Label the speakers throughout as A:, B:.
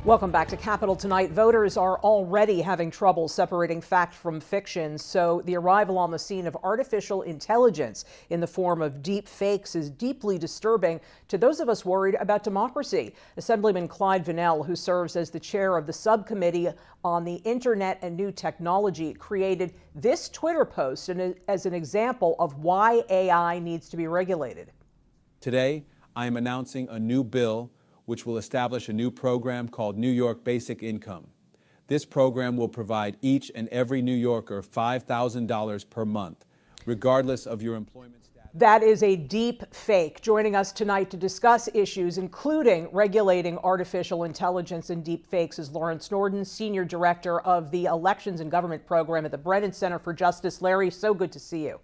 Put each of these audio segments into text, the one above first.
A: Welcome back to Capitol Tonight. Voters are already having trouble separating fact from fiction, so the arrival on the scene of artificial intelligence in the form of deep fakes is deeply disturbing to those of us worried about democracy. Assemblyman Clyde Vannell, who serves as the chair of the subcommittee on the Internet and New Technology, created this Twitter post as an example of why AI needs to be regulated.
B: Today, I am announcing a new bill which will establish a new program called New York Basic Income. This program will provide each and every New Yorker $5,000 per month, regardless of your employment status.
A: That is a deep fake. Joining us tonight to discuss issues including regulating artificial intelligence and deep fakes is Lawrence Norden, Senior Director of the Elections and Government Program at the Brennan Center for Justice. Larry, so good to see you.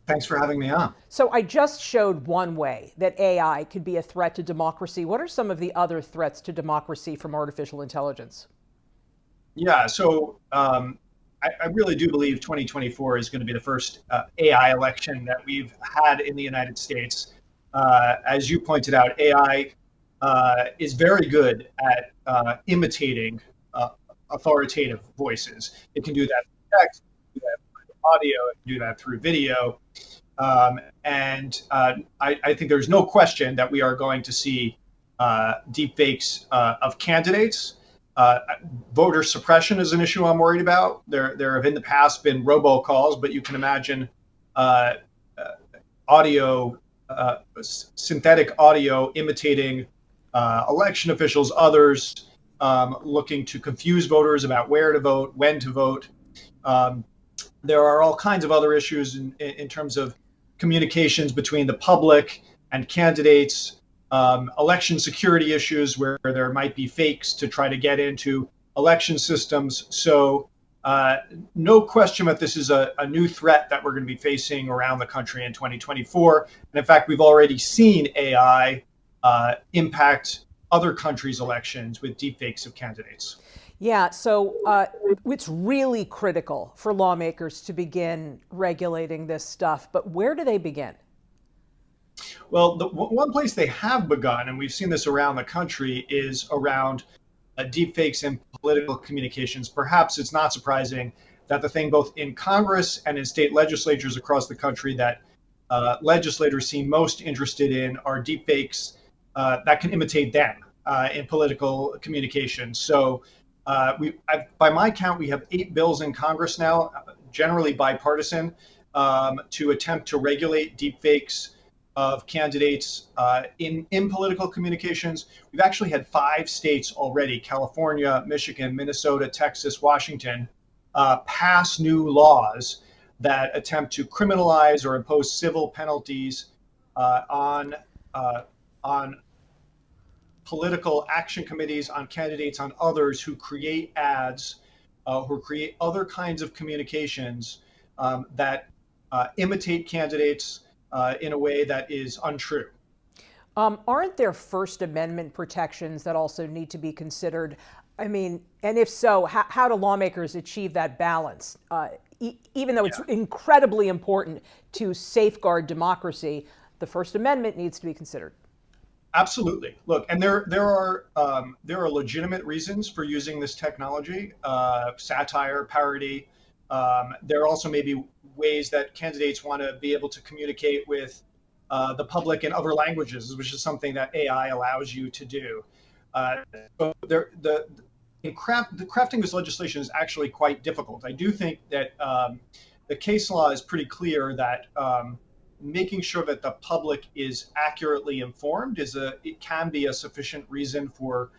C: Thanks for having me on.
A: So I just showed one way that AI could be a threat to democracy. What are some of the other threats to democracy from artificial intelligence?
C: Yeah, so I really do believe 2024 is going to be the first AI election that we've had in the United States. As you pointed out, AI is very good at imitating authoritative voices. It can do that through text, it can do that through audio, it can do that through video. I think there's no question that we are going to see deep fakes of candidates. Voter suppression is an issue I'm worried about. There have in the past been robocalls, but you can imagine synthetic audio imitating election officials, others looking to confuse voters about where to vote, when to vote. There are all kinds of other issues in terms of communications between the public and candidates, election security issues where there might be fakes to try to get into election systems. So no question that this is a new threat that we're going to be facing around the country in 2024. And in fact, we've already seen AI impact other countries' elections with deepfakes of candidates.
A: Yeah, so it's really critical for lawmakers to begin regulating this stuff, but where do they begin?
C: Well, the one place they have begun, and we've seen this around the country, is around deepfakes in political communications. Perhaps it's not surprising that the thing both in Congress and in state legislatures across the country that legislators seem most interested in are deepfakes that can imitate them in political communications. So by my count, we have 8 bills in Congress now, generally bipartisan, to attempt to regulate deepfakes of candidates in political communications. We've actually had 5 states already, California, Michigan, Minnesota, Texas, Washington, pass new laws that attempt to criminalize or impose civil penalties on political action committees, on candidates, on others who create ads, who create other kinds of communications that imitate candidates in a way that is untrue.
A: Aren't there First Amendment protections that also need to be considered? I mean, and if so, how do lawmakers achieve that balance? Even though it's incredibly important to safeguard democracy, the First Amendment needs to be considered.
C: Absolutely. Look, and there are legitimate reasons for using this technology, satire, parody. There also may be ways that candidates want to be able to communicate with the public in other languages, which is something that AI allows you to do. So crafting this legislation is actually quite difficult. I do think that the case law is pretty clear that making sure that the public is accurately informed it can be a sufficient reason for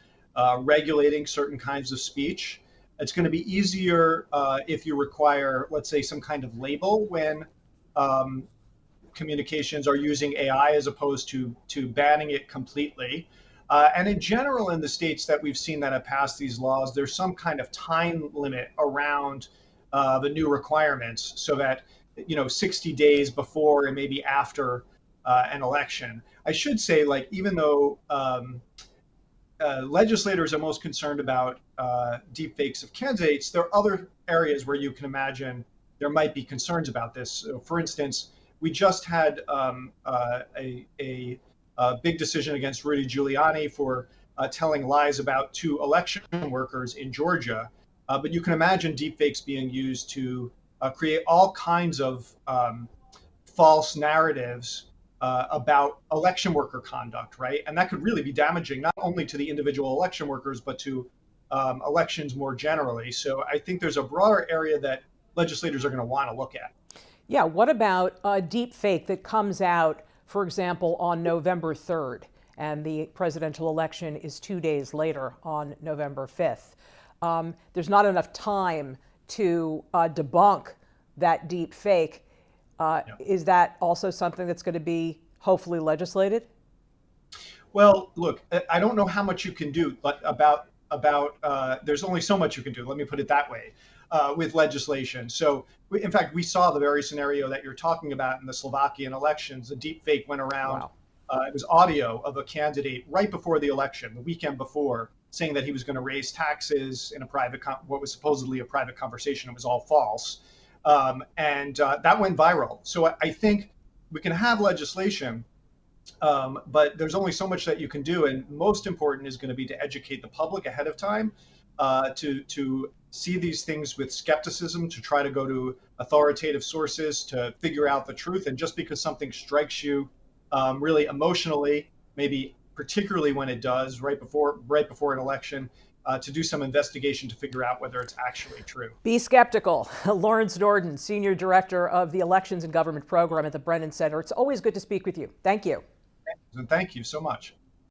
C: regulating certain kinds of speech. It's going to be easier if you require, let's say, some kind of label when communications are using AI as opposed to banning it completely. And in general, in the states that we've seen that have passed these laws, there's some kind of time limit around the new requirements so that 60 days before and maybe after an election. I should say, even though legislators are most concerned about deepfakes of candidates, there are other areas where you can imagine there might be concerns about this. So for instance, we just had a big decision against Rudy Giuliani for telling lies about two election workers in Georgia. But you can imagine deepfakes being used to create all kinds of false narratives about election worker conduct, right? And that could really be damaging not only to the individual election workers, but to elections more generally. So I think there's a broader area that legislators are going to want to look at.
A: Yeah, what about a deep fake that comes out, for example, on November 3rd, and the presidential election is 2 days later on November 5th? There's not enough time to debunk that deep fake. Is that also something that's going to be hopefully legislated?
C: Well, look, I don't know how much you can do, but there's only so much you can do. Let me put it that way. With legislation. So, in fact, we saw the very scenario that you're talking about in the Slovakian elections. A deep fake went around.
A: Wow.
C: It was audio of a candidate right before the election, the weekend before, saying that he was going to raise taxes in a what was supposedly a private conversation. It was all false. And that went viral. So I think we can have legislation, but there's only so much that you can do. And most important is going to be to educate the public ahead of time, to see these things with skepticism, to try to go to authoritative sources to figure out the truth. And just because something strikes you really emotionally, maybe particularly when it does right before an election, to do some investigation to figure out whether it's actually true.
A: Be skeptical. Lawrence Norden, Senior Director of the Elections and Government Program at the Brennan Center. It's always good to speak with you. Thank you.
C: And thank you so much.